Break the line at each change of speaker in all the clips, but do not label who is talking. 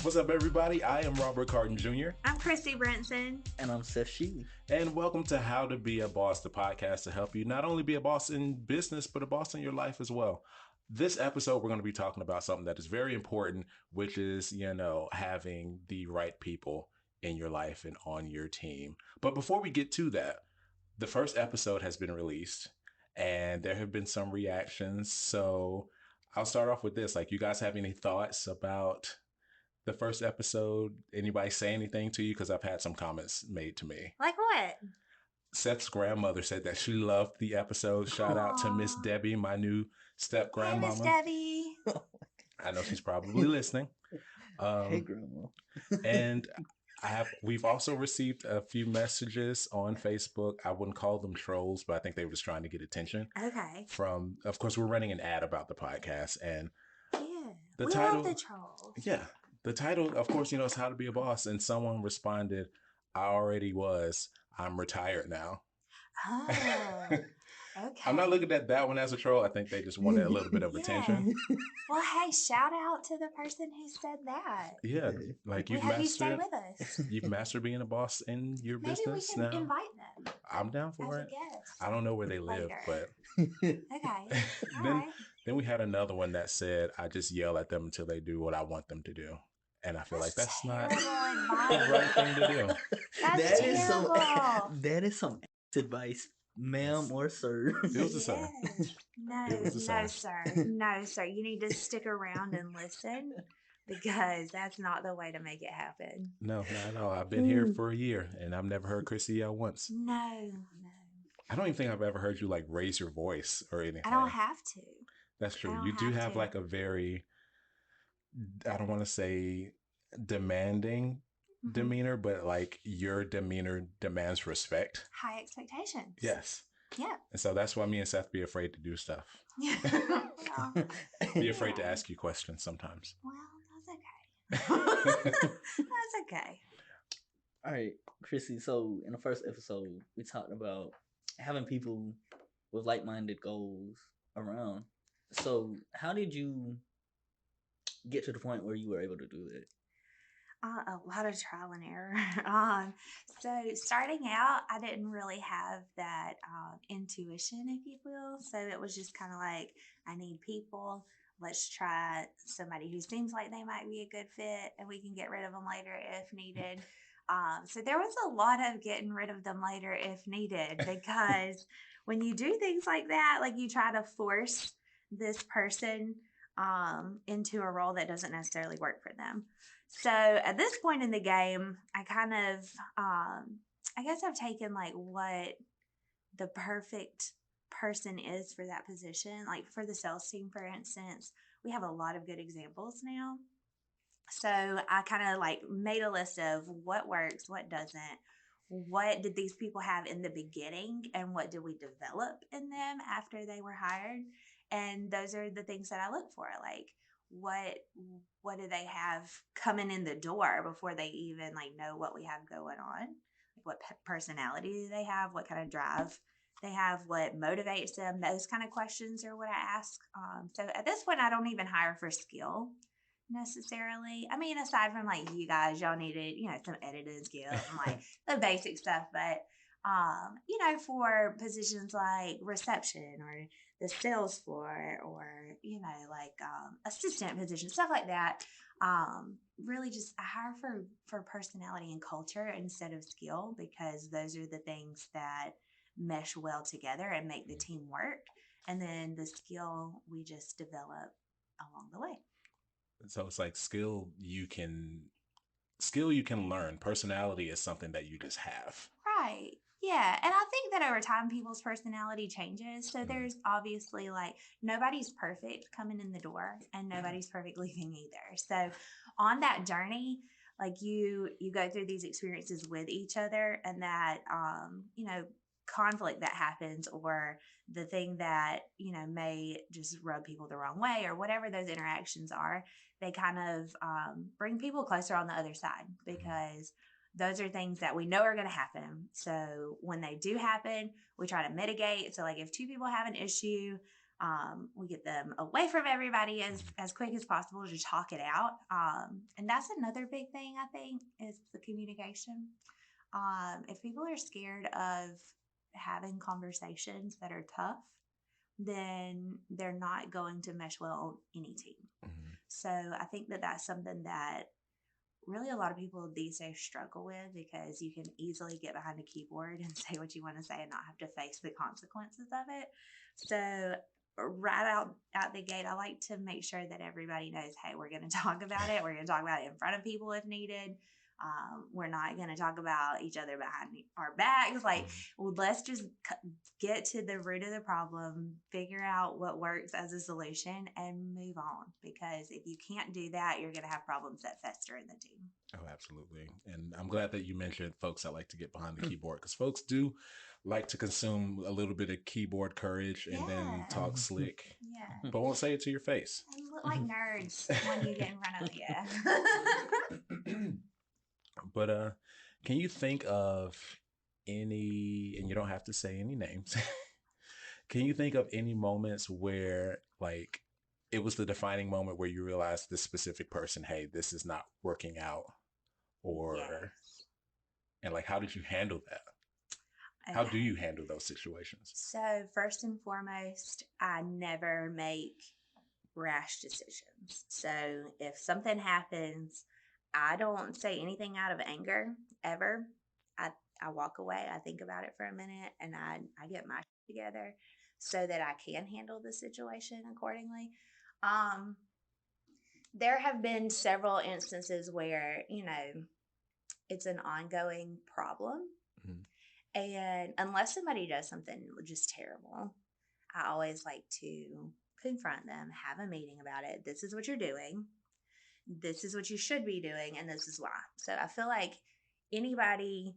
What's up, everybody? I am Robert Carton Jr.,
I'm Christy Brinson.
And I'm Seth Sheely.
and welcome to How to Be a Boss, the podcast to help you not only be a boss in business, but a boss in your life as well. This episode, we're going to be talking about something that is very important, which is, having the right people in your life and on your team. But before we get to that, the first episode has been released and there have been some reactions. So I'll start off with this. Like, you guys have any thoughts about the first episode? Anybody say anything to you? Because I've had some comments made to me.
Like what?
Seth's grandmother said that she loved the episode. Shout out to Miss
Aw.
Debbie, my new step
Hey, Miss
grandmama.
Debbie.
I know she's probably listening.
Hey, Grandma.
And we've also received a few messages on Facebook. I wouldn't call them trolls, but I think they were just trying to get attention
Okay.
from, of course, we're running an ad about the podcast, and
Yeah.
The
we
title-
love the trolls.
yeah, the title, of course, is How to Be a Boss. And someone responded, I already was. I'm retired now.
Oh. Okay.
I'm not looking at that one as a troll. I think they just wanted a little bit of
Yeah.
attention.
Well, hey, shout out to the person who said that.
Yeah, like
We
you've
have you stay
mastered,
with us.
you've mastered being a boss in your
Maybe we
business
can
now.
invite them
I'm down
as
for
a
it.
guest.
I don't know where they live,
later.
but
Okay. All
then
right.
then we had another one that said, I just yell at them until they do what I want them to do. And I feel like that's not
terrible
the
advice.
right thing to do.
That's
That is
terrible.
that is some advice, ma'am or sir.
It was a sir.
Yes. No,
It was a
no,
sir.
sir. No, sir. You need to stick around and listen because that's not the way to make it happen.
No, not at all. I've been here for a year and I've never heard Chrissy yell once.
No.
I don't even think I've ever heard you like raise your voice or anything.
I don't have to.
That's true.
don't
You do
have
have
to.
like a very, I don't want to say demanding
Mhm.
demeanor, but like your demeanor demands respect.
High expectations.
Yes.
Yeah.
And so that's why me and Seth be afraid to do stuff.
Yeah. Well,
Be afraid to
Yeah.
ask you questions sometimes.
that's okay. That's okay.
All right, Chrissy. So in the first episode, we talked about having people with like-minded goals around. So how did you get to the point where you were able to do that?
A lot of trial and error. So starting out, I didn't really have that intuition, if you will. So it was just kind of like, I need people. Let's try somebody who seems like they might be a good fit, and we can get rid of them later if needed. So there was a lot of getting rid of them later if needed, because when you do things like that, like you try to force this person into a role that doesn't necessarily work for them. So at this point in the game, I kind of, I guess I've taken like what the perfect person is for that position. Like for the sales team, for instance, we have a lot of good examples now. So I kind of like made a list of what works, what doesn't, what did these people have in the beginning, and what did we develop in them after they were hired. And those are the things that I look for, like what do they have coming in the door before they even like know what we have going on, like what personality do they have, what kind of drive they have, what motivates them. Those kind of questions are what I ask. So at this point, I don't even hire for skill necessarily. I mean, aside from like you guys, y'all needed, some editing skills and like the basic stuff, but for positions like reception or the sales floor or like assistant position, stuff like that, really just I hire for personality and culture instead of skill, because those are the things that mesh well together and make the team work, and then the skill we just develop along the way.
So it's like skill you can learn. Personality is something that you just have.
Right. Yeah. And I think that over time, people's personality changes. So there's obviously like nobody's perfect coming in the door and nobody's perfect leaving either. So on that journey, like you go through these experiences with each other, and that, conflict that happens, or the thing that, may just rub people the wrong way, or whatever those interactions are, they kind of bring people closer on the other side, because those are things that we know are going to happen. So when they do happen, we try to mitigate. So like if two people have an issue, We get them away from everybody as quick as possible to talk it out. And that's another big thing, I think, is the communication. If people are scared of having conversations that are tough, then they're not going to mesh well on any team.
Mhm.
So I think that that's something that really a lot of people these days struggle with, because you can easily get behind a keyboard and say what you want to say and not have to face the consequences of it. So right out the gate, I like to make sure that everybody knows, hey, we're going to talk about it. We're going to talk about it in front of people if needed. We're not going to talk about each other behind our backs. Like, well, let's just get to the root of the problem, figure out what works as a solution, and move on. Because if you can't do that, you're going to have problems that fester in the team.
Oh, absolutely. And I'm glad that you mentioned folks that like to get behind the keyboard, because folks do like to consume a little bit of keyboard courage and then talk slick,
Yeah.
but won't say it to your face.
And look like nerds when you get in front of you.
But can you think of any, and you don't have to say any names, can you think of any moments where like it was the defining moment where you realized this specific person, hey, this is not working out? Or
Yes.
and like how did you handle that? How do you handle those situations?
So first and foremost, I never make rash decisions. So if something happens, I don't say anything out of anger ever. I walk away. I think about it for a minute, and I get my shit together so that I can handle the situation accordingly. There have been several instances where, it's an ongoing problem.
Mhm.
And unless somebody does something just terrible, I always like to confront them, have a meeting about it. This is what you're doing. This is what you should be doing. And this is why. So I feel like everybody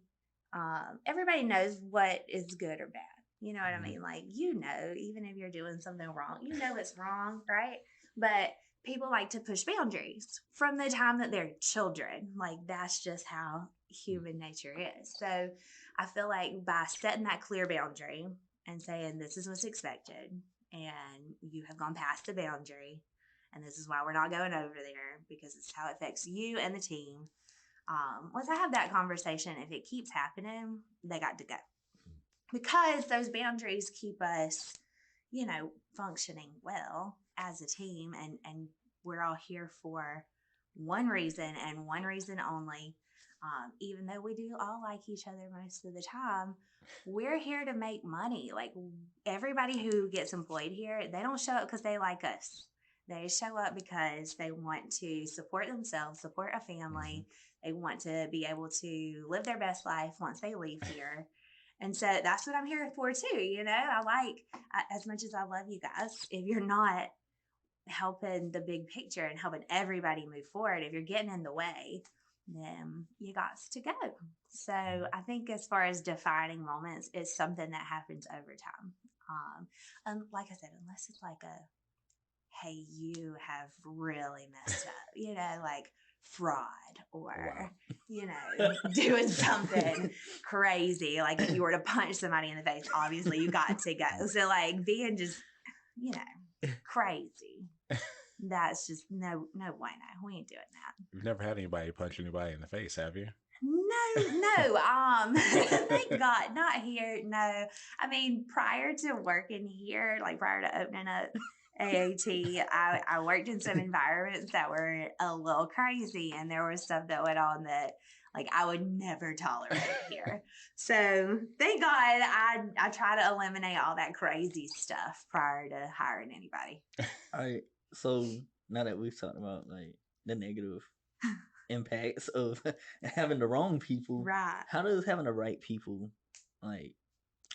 knows what is good or bad. You know what I mean? Like, even if you're doing something wrong, it's wrong, right? But people like to push boundaries from the time that they're children. Like, that's just how human nature is. So I feel like by setting that clear boundary and saying, this is what's expected, and you have gone past the boundary, and this is why we're not going over there, because it's how it affects you and the team. Once I have that conversation, if it keeps happening, they got to go. Because those boundaries keep us, functioning well as a team, and we're all here for one reason and one reason only. Even though we do all like each other most of the time, we're here to make money. Like, everybody who gets employed here, they don't show up because they like us. They show up because they want to support themselves, support a family. They want to be able to live their best life once they leave here. And so that's what I'm here for too. As much as I love you guys, if you're not helping the big picture and helping everybody move forward, if you're getting in the way, then you got to go. So I think as far as defining moments, it's something that happens over time. And like I said, unless it's like hey, you have really messed up, like fraud or, doing something crazy. Like if you were to punch somebody in the face, obviously you got to go. So like being just, crazy. That's just no bueno. We ain't doing that.
You've never had anybody punch anybody in the face, have you?
No. Thank God, not here. No. I mean, prior to working here, like prior to opening up AAT, I worked in some environments that were a little crazy, and there was stuff that went on that like I would never tolerate here. So thank God I try to eliminate all that crazy stuff prior to hiring anybody.
All right. So now that we've talked about like the negative impacts of having the wrong people,
right?
How does having the right people like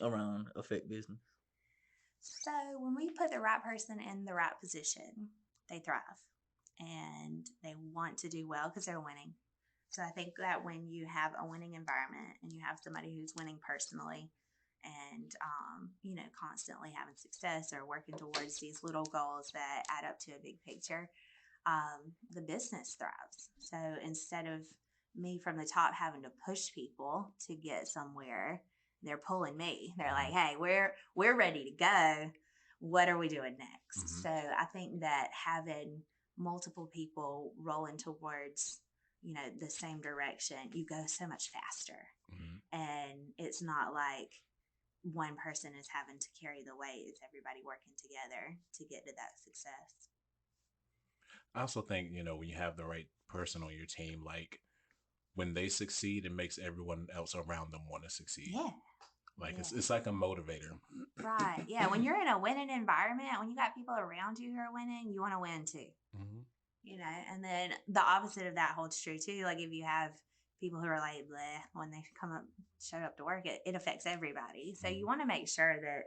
around affect business?
So when we put the right person in the right position, they thrive and they want to do well because they're winning. So I think that when you have a winning environment and you have somebody who's winning personally and, constantly having success or working towards these little goals that add up to a big picture, the business thrives. So instead of me from the top having to push people to get somewhere, they're pulling me. They're like, hey, we're ready to go. what are we doing next?
Mhm.
So I think that having multiple people rolling towards, the same direction, you go so much faster.
Mhm.
And it's not like one person is having to carry the weight. It's everybody working together to get to that success.
I also think, when you have the right person on your team, like when they succeed, it makes everyone else around them want to succeed.
Yeah.
Like
Yeah.
it's like a motivator.
Right. Yeah. When you're in a winning environment, when you got people around you who are winning, you want to win too.
Mhm.
And then the opposite of that holds true too. Like if you have people who are like, bleh, when they show up to work, it affects everybody. So you
Mhm.
want to make sure that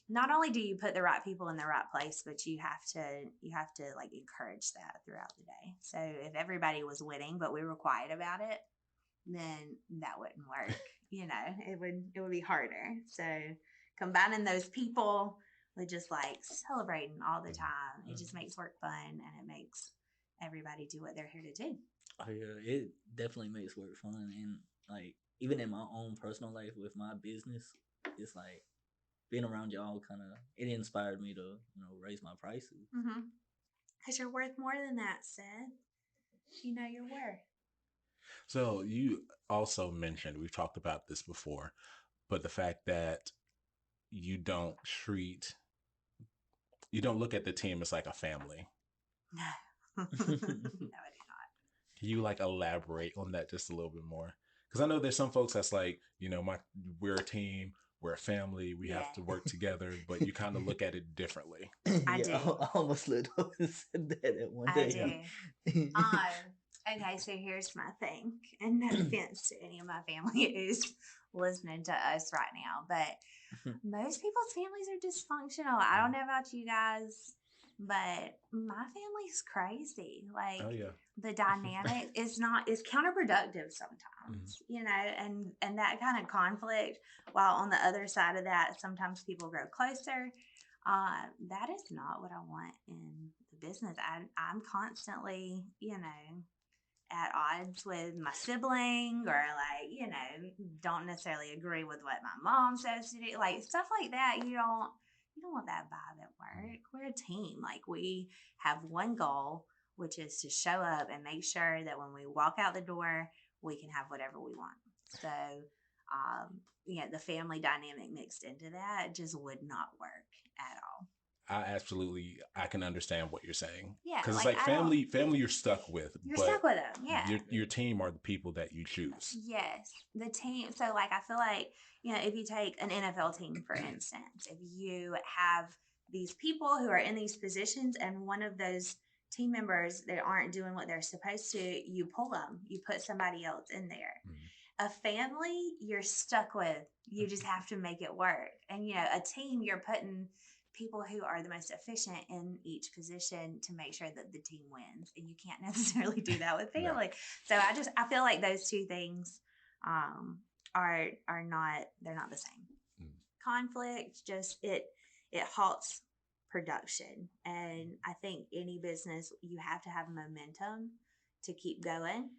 not only do you put the right people in the right place, but you have to like encourage that throughout the day. So if everybody was winning, but we were quiet about it, then that wouldn't work. It would be harder. So combining those people with just like celebrating all the time, it just makes work fun and it makes everybody do what they're here to do.
Oh yeah, it definitely makes work fun, and like even in my own personal life with my business, it's like being around y'all kind of it inspired me to raise my prices.
Because you're worth more than that, Seth. You know your worth.
So you also mentioned, we've talked about this before, but the fact that you don't treat, you don't look at the team as like a family.
No. No, I do not.
Can you like elaborate on that just a little bit more? Because I know there's some folks that's like, we're a team, we're a family, we have to
Yeah.
work together, but you kind of look at it differently.
I do.
I almost looked up and said that at one
I
day.
do. Okay, so here's my thing. And no offense to any of my family who's listening to us right now, but most people's families are dysfunctional. I don't know about you guys, but my family's crazy. Like
Oh yeah.
the dynamic is counterproductive
Mhm.
sometimes, and that kind of conflict, while on the other side of that, sometimes people grow closer. That is not what I want in the business. I'm constantly, at odds with my sibling, or like, don't necessarily agree with what my mom says to do, like stuff like that. You don't want that vibe at work. We're a team. Like we have one goal, which is to show up and make sure that when we walk out the door, we can have whatever we want. So the family dynamic mixed into that just would not work at all.
I can understand what you're saying.
Yeah,
Because it's
like
like
I don't.
family you're stuck with,
You're
but
stuck with them. Yeah.
your team are the people that you choose.
Yes, the team. So, like, I feel like, if you take an NFL team, for instance, if you have these people who are in these positions and one of those team members, they aren't doing what they're supposed to, you pull them, you put somebody else in there.
Mhm.
A family, you're stuck with, you just have to make it work. And, a team, you're putting people who are the most efficient in each position to make sure that the team wins, and you can't necessarily do that with
No.
family. So I feel like those two things are not, they're not the same. Conflict just it halts production, and I think any business, you have to have momentum to keep going,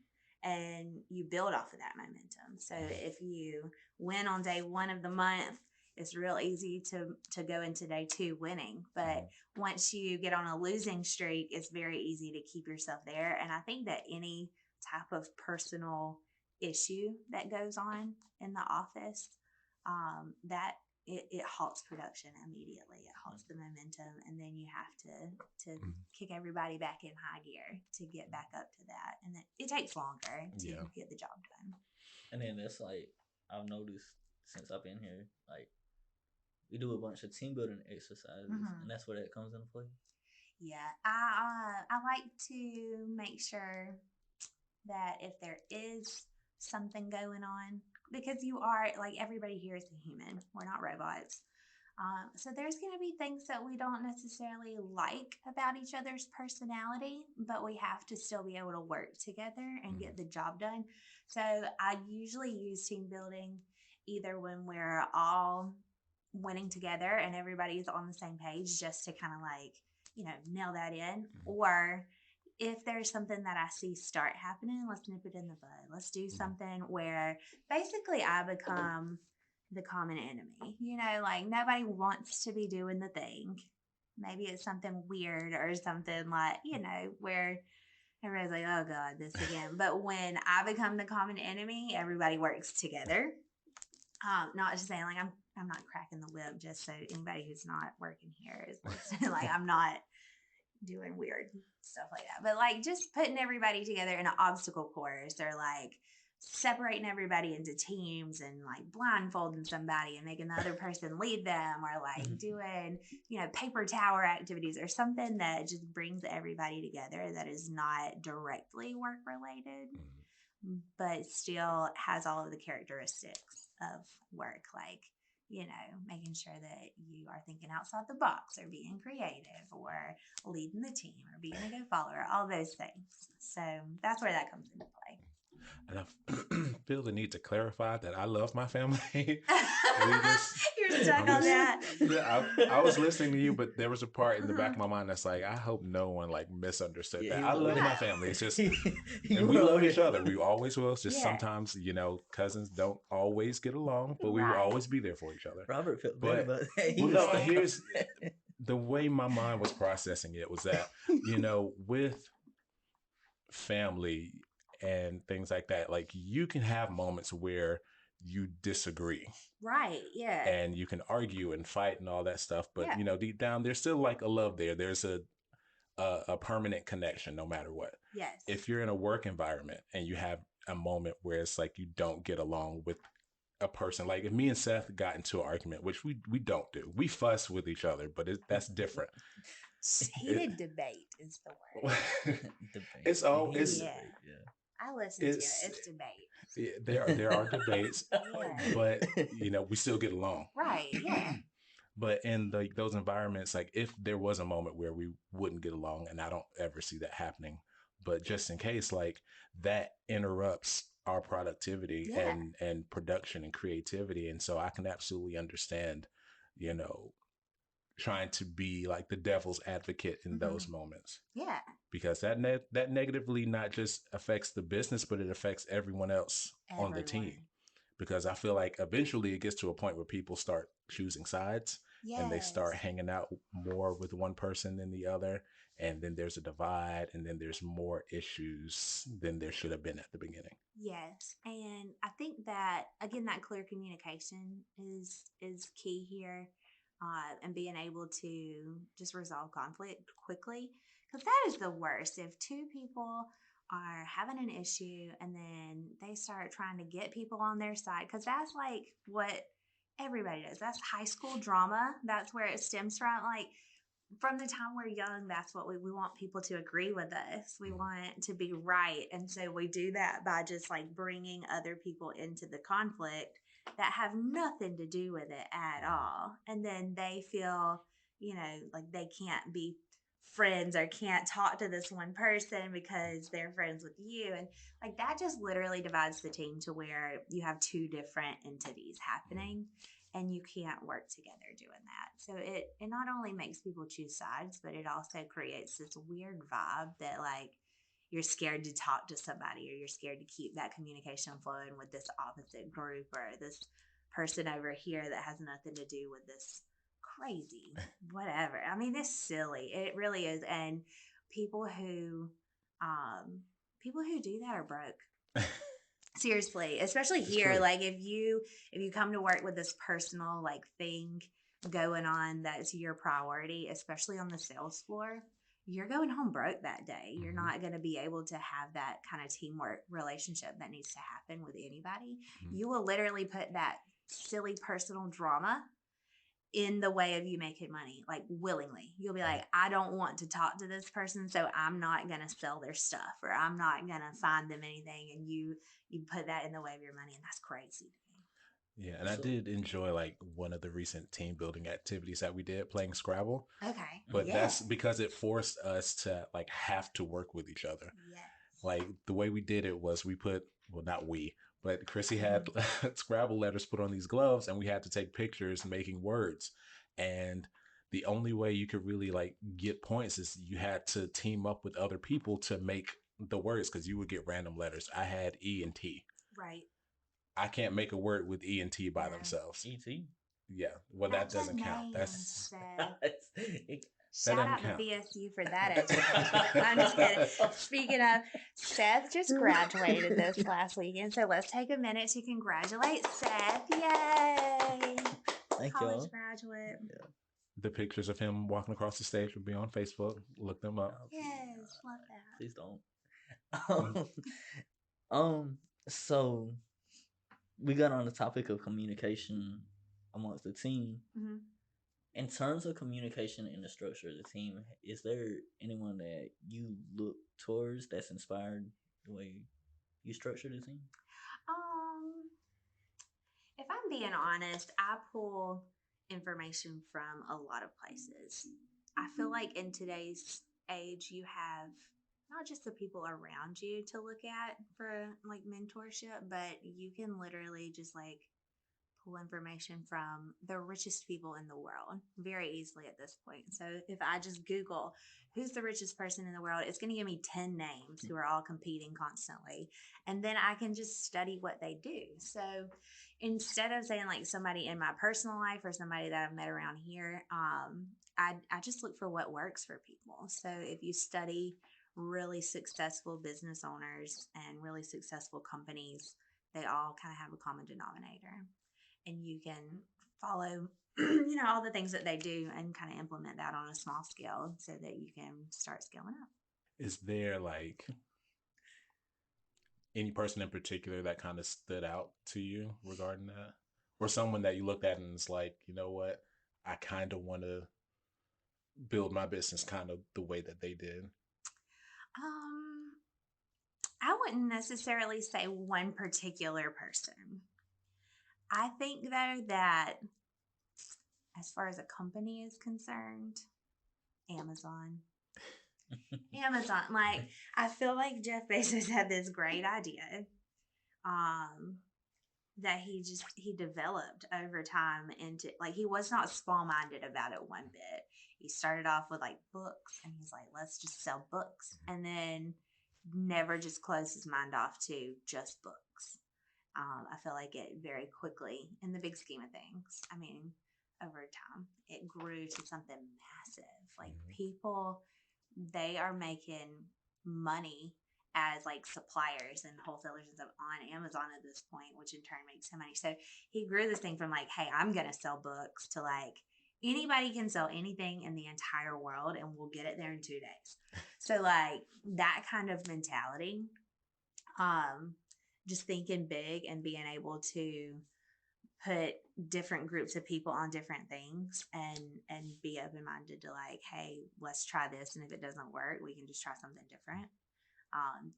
and you build off of that momentum. So if you win on day one of the month, it's real easy to go into day two winning. But once you get on a losing streak, it's very easy to keep yourself there. And I think that any type of personal issue that goes on in the office, that it halts production immediately. It halts the momentum, and then you have to kick everybody back in high gear to get back up to that, and then it takes longer to get the job done.
And then that's like I've noticed since I've been here, like we do a bunch of team building exercises, and that's where that comes into play.
Yeah, I like to make sure that if there is something going on, because you are, like, everybody here is a human, we're not robots. So there's going to be things that we don't necessarily like about each other's personality, but we have to still be able to work together and get the job done. So I usually use team building either when we're all winning together and everybody's on the same page, just to kind of like, nail that in, or if there's something that I see start happening, let's nip it in the bud. Let's do something where basically I become the common enemy. You know, like nobody wants to be doing the thing. Maybe it's something weird or something like, where everybody's like, oh God, this again. But when I become the common enemy, everybody works together. Not just saying like I'm not cracking the whip just so anybody who's not working here is listening. Like I'm not doing weird stuff like that. But like just putting everybody together in an obstacle course or like separating everybody into teams and like blindfolding somebody and making the other person lead them or like doing, paper tower activities or something that just brings everybody together that is not directly work related, but still has all of the characteristics of work, like, making sure that you are thinking outside the box or being creative or leading the team or being a good follower, all those things. So that's where that comes into play.
And I feel the need to clarify that I love my family.
You're stuck on that.
I was listening to you, but there was a part in the back of my mind that's like, I hope no one like misunderstood that. I love my family. It's just, and we love each other. We always will. It's just sometimes, cousins don't always get along, but we will always be there for each other.
Robert felt bad about that.
No, here's the way my mind was processing it was that, with family and things like that, like you can have moments where you disagree,
right? Yeah,
and you can argue and fight and all that stuff, but deep down there's still like a love there. There's a permanent connection no matter what.
Yes.
If you're in a work environment and you have a moment where it's like you don't get along with a person, like if me and Seth got into an argument, which we don't do, we fuss with each other, but that's different.
Heated debate is the word.
Debate.
It's all
I listen to it. It's debate.
There are debates, but we still get along.
Right. Yeah.
But in those environments, like if there was a moment where we wouldn't get along, and I don't ever see that happening, but just in case, like that interrupts our productivity and production and creativity. And so I can absolutely understand, trying to be like the devil's advocate in those moments.
Yeah. Because
that negatively not just affects the business, but it affects everyone else on the team. Because I feel like eventually it gets to a point where people start choosing sides and they start hanging out more with one person than the other. And then there's a divide, and then there's more issues than there should have been at the beginning.
Yes. And I think that, again, that clear communication is key here. And being able to just resolve conflict quickly. Because that is the worst. If two people are having an issue and then they start trying to get people on their side, because that's like what everybody does. That's high school drama. That's where it stems from. Like from the time we're young, that's what we want people to agree with us. We want to be right. And so we do that by just like bringing other people into the conflict that have nothing to do with it at all. And then they feel, like they can't be friends or can't talk to this one person because they're friends with you. And like that just literally divides the team to where you have two different entities happening and you can't work together doing that. So it not only makes people choose sides, but it also creates this weird vibe that like you're scared to talk to somebody or you're scared to keep that communication flowing with this opposite group or this person over here that has nothing to do with this crazy whatever. I mean, it's silly. It really is. And people who do that are broke. Seriously, especially here. True. Like if you come to work with this personal like thing going on that's your priority, especially on the sales floor, you're going home broke that day. You're not going to be able to have that kind of teamwork relationship that needs to happen with anybody. You will literally put that silly personal drama in the way of you making money, like willingly. You'll be like, I don't want to talk to this person, so I'm not going to sell their stuff or I'm not going to find them anything. And you put that in the way of your money, and that's crazy to me.
Yeah, and I did enjoy like one of the recent team building activities that we did, playing Scrabble.
Okay.
But that's because it forced us to like have to work with each other.
Yes.
Like the way we did it was we put, well, not we, but Chrissy had Scrabble letters put on these gloves and we had to take pictures making words. And the only way you could really like get points is you had to team up with other people to make the words, because you would get random letters. I had E and T.
Right.
I can't make a word with E and T by
Yeah.
themselves.
E.T.
Yeah, well, that
That's a
doesn't count.
name,
That's
Seth.
that
Shout
doesn't
out to
count.
VSU for that education. I'm just kidding. Speaking of, Seth just graduated this last weekend, so let's take a minute to congratulate Seth. Yay!
Thank
College
y'all.
graduate.
The pictures of him walking across the stage will be on Facebook. Look them up.
Yes, love that.
Please don't. So we got on the topic of communication amongst the team.
Mm-hmm.
In terms of communication in the structure of the team, is there anyone that you look towards that's inspired the way you structure the team?
If I'm being honest, I pull information from a lot of places. I feel like in today's age, you have not just the people around you to look at for like mentorship, but you can literally just like pull information from the richest people in the world very easily at this point. So if I just Google who's the richest person in the world, it's going to give me 10 names who are all competing constantly. And then I can just study what they do. So instead of saying like somebody in my personal life or somebody that I've met around here, I just look for what works for people. So if you study really successful business owners and really successful companies, they all kind of have a common denominator. And you can follow all the things that they do and kind of implement that on a small scale so that you can start scaling up.
Is there like any person in particular that kind of stood out to you regarding that, or someone that you looked at and it's like, you know what, I kind of want to build my business kind of the way that they did?
I wouldn't necessarily say one particular person. I think though that as far as a company is concerned, Amazon. Like I feel like Jeff Bezos had this great idea that he developed over time into, like, he was not small-minded about it one bit. He started off with like books and he's like, let's just sell books, and then never just closed his mind off to just books. I feel like it very quickly, in the big scheme of things, I mean, over time, it grew to something massive. Like people, they are making money as like suppliers and wholesalers and stuff on Amazon at this point, which in turn makes him money. So he grew this thing from like, hey, I'm going to sell books to like, anybody can sell anything in the entire world and we'll get it there in 2 days. So like that kind of mentality, just thinking big and being able to put different groups of people on different things and be open-minded to like, hey, let's try this, and if it doesn't work, we can just try something different.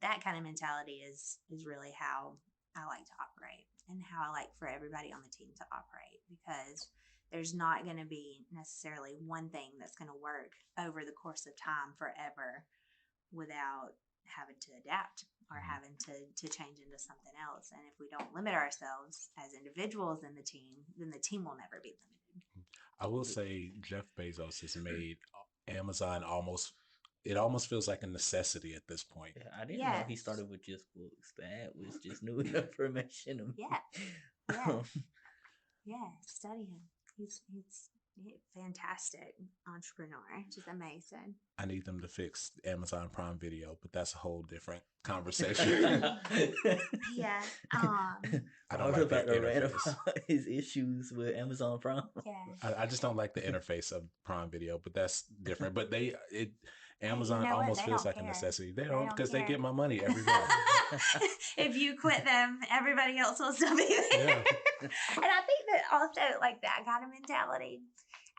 That kind of mentality is really how I like to operate and how I like for everybody on the team to operate, because there's not going to be necessarily one thing that's going to work over the course of time forever without having to adapt or having to change into something else. And if we don't limit ourselves as individuals in the team, then the team will never be limited.
I will say Jeff Bezos has made Amazon almost feels like a necessity at this point.
Yeah, I didn't know he started with just books. That was just new information to me.
Yeah, study him. He's fantastic entrepreneur, just amazing.
I need them to fix Amazon Prime Video, but that's a whole different conversation.
Yeah.
I don't like
about
the
to rant
interface.
about his issues with Amazon Prime.
Yeah.
I just don't like the interface of Prime Video, but that's different. But Amazon almost feels like a necessity. They don't, because they get my money every month.
If you quit them, everybody else will still be there.
Yeah.
And I think that also like that kind of mentality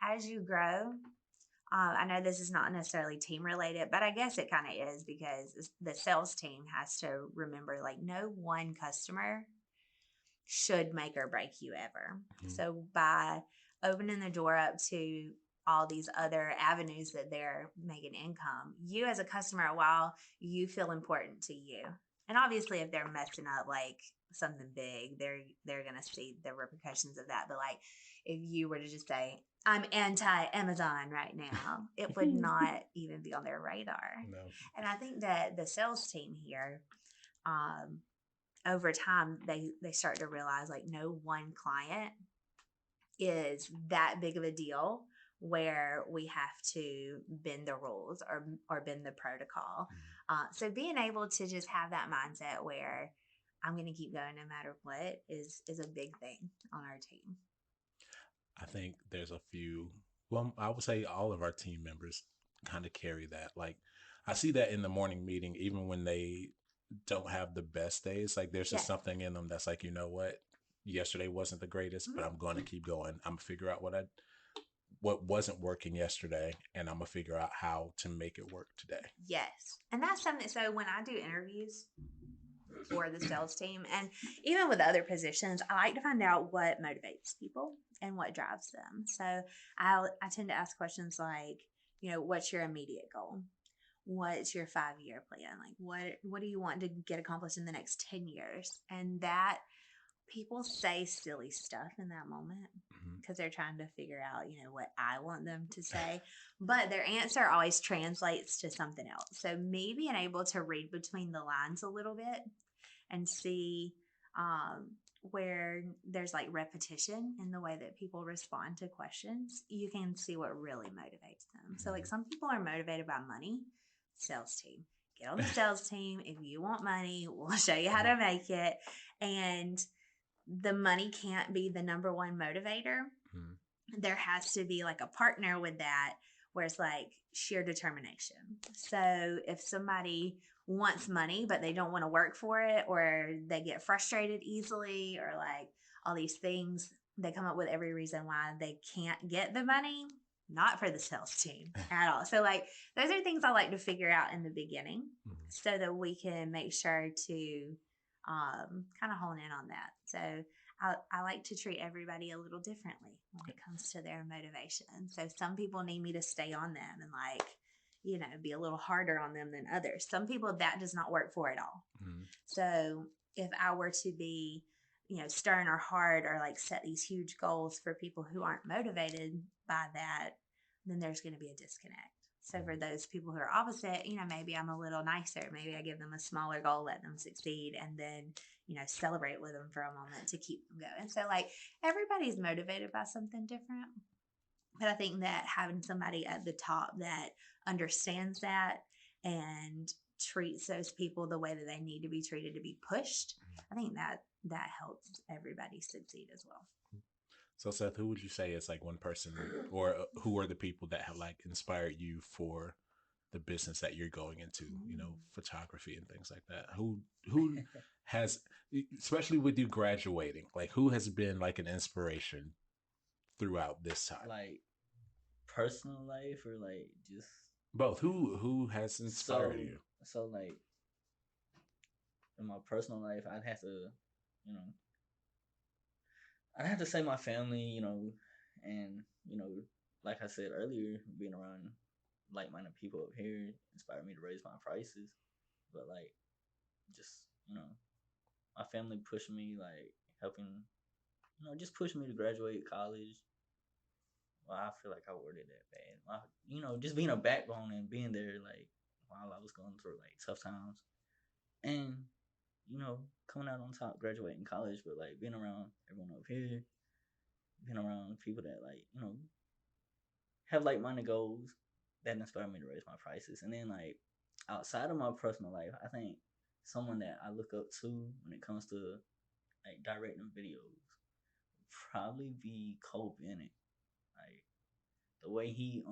as you grow. I know this is not necessarily team related, but I guess it kind of is, because the sales team has to remember like no one customer should make or break you ever. Mm-hmm. So by opening the door up to all these other avenues that they're making income, you as a customer, while you feel important to you, and obviously if they're messing up like something big, they're gonna see the repercussions of that. But like if you were to just say, I'm anti-Amazon right now, it would not even be on their radar.
No.
And I think that the sales team here, over time they start to realize like no one client is that big of a deal where we have to bend the rules or bend the protocol. So being able to just have that mindset where I'm going to keep going no matter what is a big thing on our team.
I think there's a few, well, I would say all of our team members kind of carry that. Like, I see that in the morning meeting, even when they don't have the best days. Like, there's just
Yes.
something in them that's like, you know what? Yesterday wasn't the greatest, but I'm going to keep going. I'm going to figure out what wasn't working yesterday, and I'm going to figure out how to make it work today.
Yes. And that's something. So when I do interviews for the sales team and even with other positions, I like to find out what motivates people and what drives them. So I tend to ask questions like, what's your immediate goal? What's your 5-year plan? Like what do you want to get accomplished in the next 10 years? And that people say silly stuff in that moment because they're trying to figure out, what I want them to say. But their answer always translates to something else. So me being able to read between the lines a little bit and see where there's like repetition in the way that people respond to questions, you can see what really motivates them. So like some people are motivated by money. Sales team, get on the sales team. If you want money, we'll show you how to make it. And the money can't be the number one motivator. There has to be like a partner with that where it's like sheer determination. So if somebody wants money but they don't want to work for it, or they get frustrated easily, or like all these things, they come up with every reason why they can't get the money. Not for the sales team at all. So like those are things I like to figure out in the beginning so that we can make sure to kind of hone in on that. So I like to treat everybody a little differently when it comes to their motivation. So some people need me to stay on them and like, be a little harder on them than others. Some people that does not work for at all. So if I were to be, stern or hard or like set these huge goals for people who aren't motivated by that, then there's going to be a disconnect. So for those people who are opposite, maybe I'm a little nicer. Maybe I give them a smaller goal, let them succeed, and then, celebrate with them for a moment to keep them going. So like everybody's motivated by something different. But I think that having somebody at the top that understands that and treats those people the way that they need to be treated to be pushed, I think that helps everybody succeed as well.
So Seth, who would you say is like one person, or who are the people that have like inspired you for the business that you're going into, photography and things like that? Who has, especially with you graduating, like who has been like an inspiration throughout this time?
Like personal life or like just
both? Who has inspired you?
So like in my personal life, I'd have to say my family, and like I said earlier, being around like-minded people up here inspired me to raise my prices. But like just my family pushed me, like helping just pushing me to graduate college. Well, I feel like I worded that bad. Just being a backbone and being there like while I was going through like tough times, and coming out on top, graduating college. But like being around everyone up here, being around people that like have like-minded goals, that inspired me to raise my prices. And then like outside of my personal life, I think someone that I look up to when it comes to like directing videos would probably be Cole Bennett. Like the way he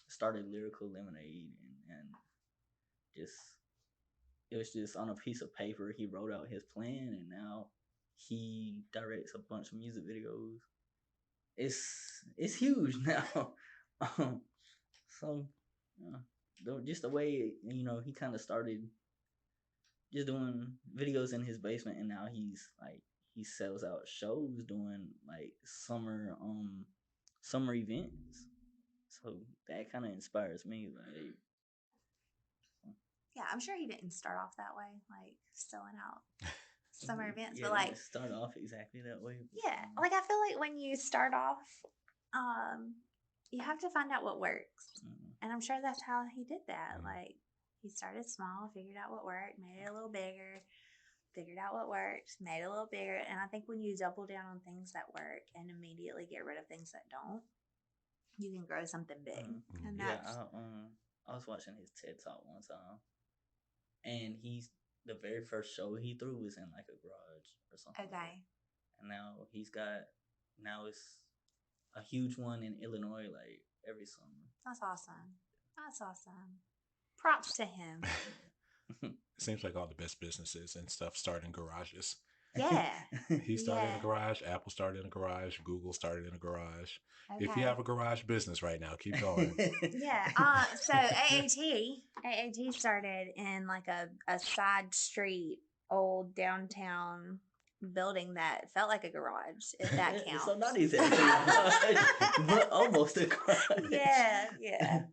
started Lyrical Lemonade and just it was just on a piece of paper. He wrote out his plan, and now he directs a bunch of music videos. It's huge now. So just the way he kind of started just doing videos in his basement, and now he sells out shows doing like summer events. So that kind of inspires me. Like,
yeah, I'm sure he didn't start off that way, like selling out summer events,
yeah,
but like
start off exactly that way.
Yeah, like I feel like when you start off, you have to find out what works, and I'm sure that's how he did that. Like he started small, figured out what worked, made it a little bigger, figured out what works, made it a little bigger. And I think when you double down on things that work and immediately get rid of things that don't, you can grow something big.
Mhm.
And
Yeah,
that's
I was watching his TED Talk one time, and the very first show he threw was in like a garage or something.
okay.
And now it's a huge one in Illinois, like every summer.
That's awesome. That's awesome. Props to him.
It seems like all the best businesses and stuff start in garages.
Yeah.
He started in
Yeah.
a garage. Apple started in a garage. Google started in a garage.
Okay.
If you have a garage business right now, keep going.
Yeah. So AAT started in like a side street, old downtown building that felt like a garage, if that counts.
So not exactly a garage, but almost a garage.
Yeah, yeah.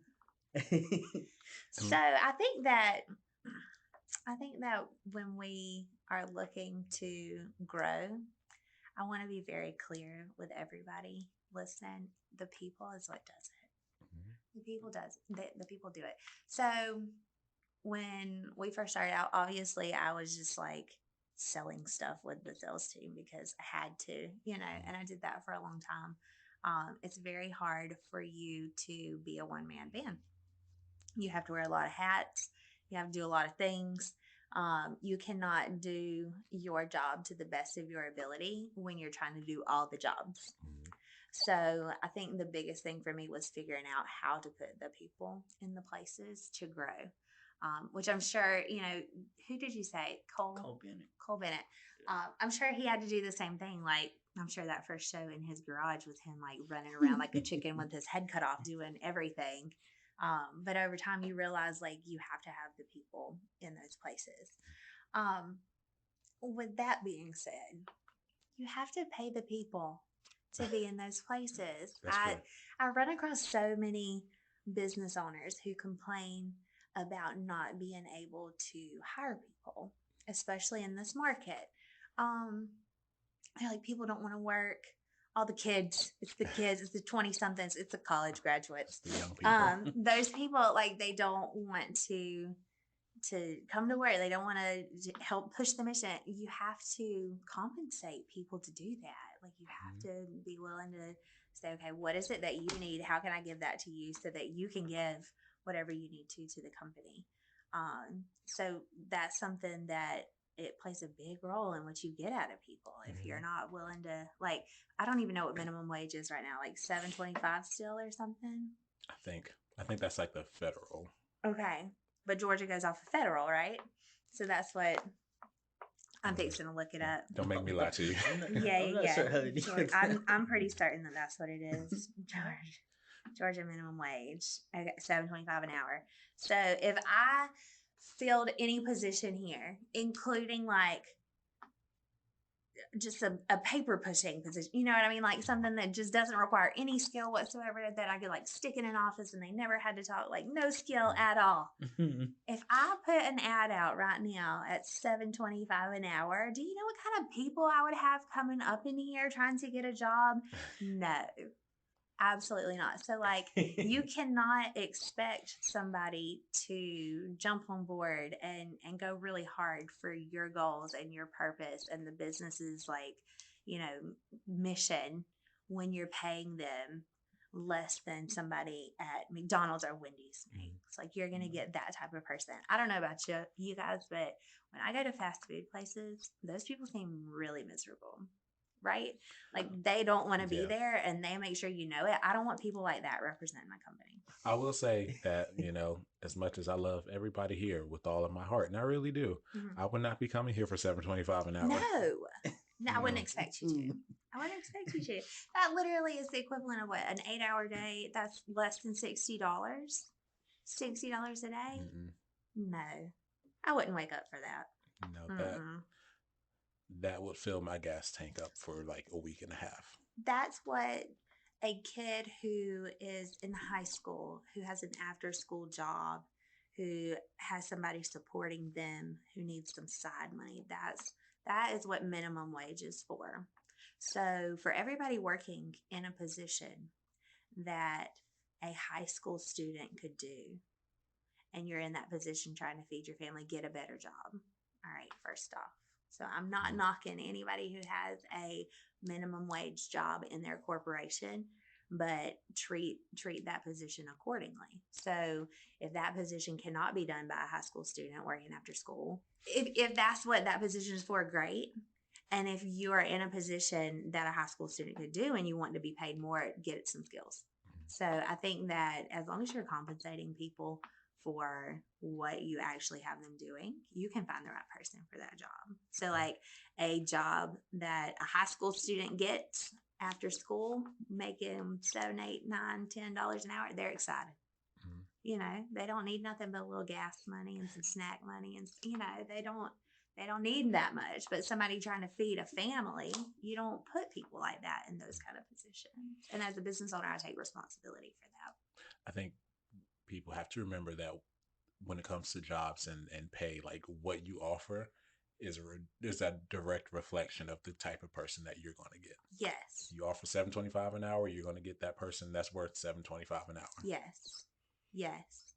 So I think that when we are looking to grow, I want to be very clear with everybody listening. The people is what does it.
Mhm.
The people do it. So when we first started out, obviously I was just like selling stuff with the sales team because I had to, and I did that for a long time. It's very hard for you to be a one-man band. You have to wear a lot of hats. You have to do a lot of things. You cannot do your job to the best of your ability when you're trying to do all the jobs.
Mhm.
So I think the biggest thing for me was figuring out how to put the people in the places to grow, which I'm sure, who did you say?
Cole Bennett.
Cole Bennett. I'm sure he had to do the same thing. Like, I'm sure that first show in his garage was him like running around like a chicken with his head cut off doing everything. But over time you realize like you have to have the people in those places. With that being said, you have to pay the people to be in those places.
That's fair.
I run across so many business owners who complain about not being able to hire people, especially in this market. They're like, people don't want to work. All the kids, it's the 20 somethings, it's the college graduates.
It's the young people.
Those people, like, they don't want to come to work. They don't want to help push the mission. You have to compensate people to do that. Like, you have to be willing to say, okay, what is it that you need? How can I give that to you so that you can give whatever you need to the company? So that's something that it plays a big role in what you get out of people. If you're not willing to, like, I don't even know what minimum wage is right now, like $7.25 still or something.
I think that's like the federal.
Okay. But Georgia goes off of federal, right? So that's what I'm fixing to look it up.
Don't make me lie to you.
I'm not sure how it is.
I'm pretty certain that that's what it is. Georgia minimum wage, okay, $7.25 an hour. So if I filled any position here, including like just a paper pushing position, you know what I mean? Like something that just doesn't require any skill whatsoever, that I could like stick in an office and they never had to talk, like no skill at all. If I put an ad out right now at $7.25 an hour, do you know what kind of people I would have coming up in here trying to get a job? No. Absolutely not. So, like, you cannot expect somebody to jump on board and go really hard for your goals and your purpose and the business's, like, mission when you're paying them less than somebody at McDonald's or Wendy's makes. Like, you're going to get that type of person. I don't know about you guys, but when I go to fast food places, those people seem really miserable. Right? Like they don't want to be there and they make sure you know it. I don't want people like that representing my company.
I will say that, as much as I love everybody here with all of my heart, and I really do, I would not be coming here for $7.25 an hour.
No, I wouldn't expect you to. I wouldn't expect you to. That literally is the equivalent of what? An 8-hour day? That's less than $60? $60 a day? No. I wouldn't wake up for that.
No, that would fill my gas tank up for like a week and a half.
That's what a kid who is in high school, who has an after school job, who has somebody supporting them, who needs some side money, that is what minimum wage is for. So for everybody working in a position that a high school student could do, and you're in that position trying to feed your family, get a better job. All right, first off, So I'm not knocking anybody who has a minimum wage job in their corporation, but treat that position accordingly. So if that position cannot be done by a high school student working after school, if that's what that position is for, great. And if you are in a position that a high school student could do and you want to be paid more, get some skills. So I think that as long as you're compensating people for what you actually have them doing, you can find the right person for that job. So like a job that a high school student gets after school, making $7, $8, $9, $10 an hour, they're excited.
Mhm.
You know, they don't need nothing but a little gas money and some snack money, and you know, they don't need that much. But somebody trying to feed a family, you don't put people like that in those kind of positions. And as a business owner, I take responsibility for that.
I think people have to remember that when it comes to jobs and pay, like what you offer is a direct reflection of the type of person that you're going to get.
Yes.
You offer $7.25 an hour, you're going to get that person that's worth $7.25 an hour.
Yes. Yes.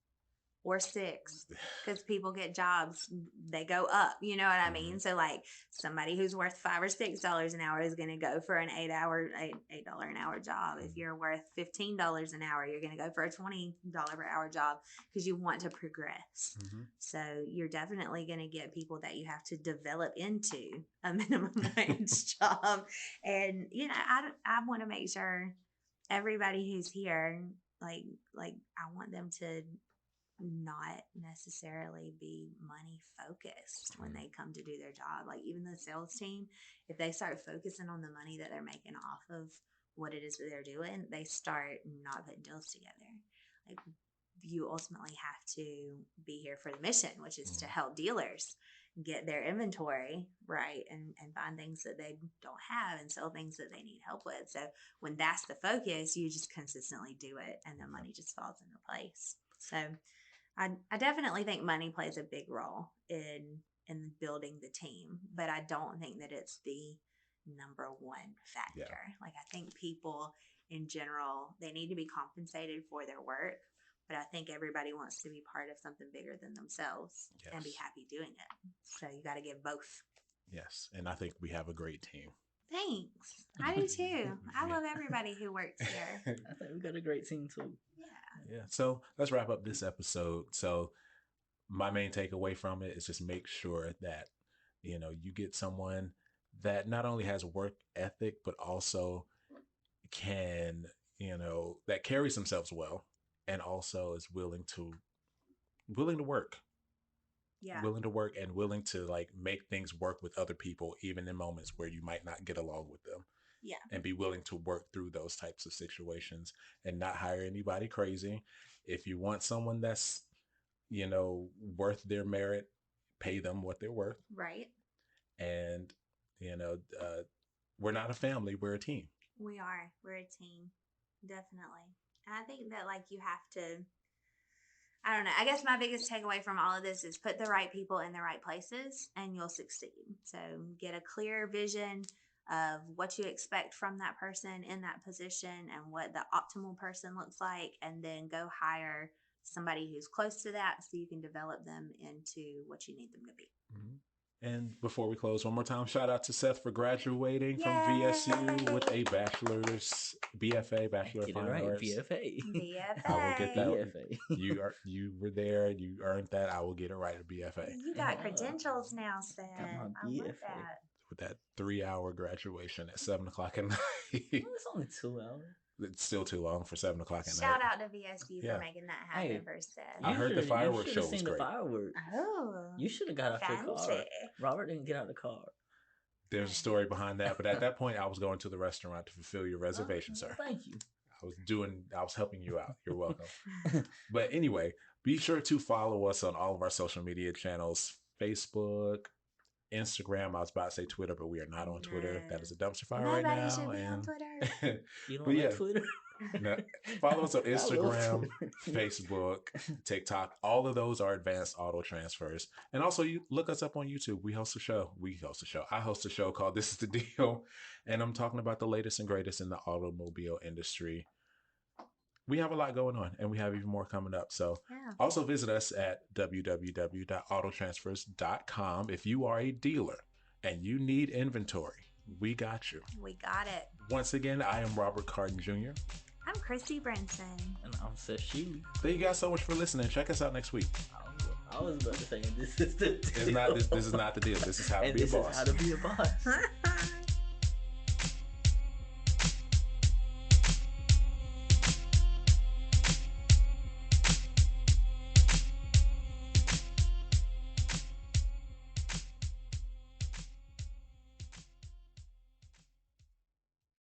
Or $6, because people get jobs, they go up, you know what I mean? So like somebody who's worth $5 or $6 an hour is going to go for an $8 an hour job. If you're worth $15 an hour, you're going to go for a $20 per hour job because you want to progress. So you're definitely going to get people that you have to develop into a minimum wage job. And you know, I want to make sure everybody who's here, like I want them to not necessarily be money focused when they come to do their job. Like even the sales team, if they start focusing on the money that they're making off of what it is that they're doing, they start not putting deals together. Like you ultimately have to be here for the mission, which is to help dealers get their inventory right and find things that they don't have and sell things that they need help with. So when that's the focus, you just consistently do it and the money just falls into place. So I definitely think money plays a big role in building the team, but I don't think that it's the number one factor.
Yeah.
Like I think people in general, they need to be compensated for their work, but I think everybody wants to be part of something bigger than themselves and be happy doing it. So you got to give both.
Yes, and I think we have a great team.
Thanks. I do too. I love everybody who works here.
I think we got a great team too.
Yeah. So let's wrap up this episode. So my main takeaway from it is just make sure that, you know, you get someone that not only has work ethic, but also can, you know, that carries themselves well and also is willing to work.
Yeah.
Willing to work and willing to like make things work with other people, even in moments where you might not get along with them.
Yeah.
And be willing to work through those types of situations and not hire anybody crazy. If you want someone that's, you know, worth their merit, pay them what they're worth.
Right.
And, you know, we're not a family, we're a team.
We are. We're a team. Definitely. And I think that like you have to, I don't know. I guess my biggest takeaway from all of this is put the right people in the right places and you'll succeed. So get a clear vision of what you expect from that person in that position and what the optimal person looks like, and then go hire somebody who's close to that so you can develop them into what you need them to be.
And before we close, one more time, shout out to Seth for graduating from
Yay!
VSU with a bachelor's, BFA, Bachelor of Fine Arts.
BFA.
BFA.
I will get that.
BFA.
You were there. You earned that. I will get it right at BFA.
You got credentials now, Seth.
Got my
I love
BFA.
that.
With that 3-hour graduation at 7:00 at night.
It's only 2 hours.
It's still too long for 7:00 at night.
Shout out to VSU
Yeah.
for making that happen
Hey,
for Seth.
I heard the fireworks show was
seen
great.
The fireworks.
Oh.
You should have got out the car.
fancy.
Robert didn't get out the car.
There's a story behind that, but at that point, I was going to the restaurant to fulfill your reservation, sir.
Thank you.
I was helping you out. You're welcome. But anyway, be sure to follow us on all of our social media channels, Facebook, Instagram. I was about to say Twitter, but we are not on Twitter. That is a dumpster fire right
Nobody
now.
should be on Twitter.
You don't
But
like
yeah.
Twitter?
No, follow us on
I love
Instagram,
Twitter.
Facebook, TikTok. All of those are advanced auto transfers. And also, you look us up on YouTube. We host a show. I host a show called This Is the Deal. And I'm talking about the latest and greatest in the automobile industry. We have a lot going on, and we have even more coming up. So
Yeah.
also visit us at www.autotransfers.com if you are a dealer and you need inventory, we got you.
We got it.
Once again, I am Robert Carden Jr.
I'm Christy Brinson.
And I'm Seth Sheely.
Thank you guys so much for listening. Check us out next week.
I was about to say, this is the
It's not this is not the deal. This is how to
and
be a
this
boss.
is how to be a boss.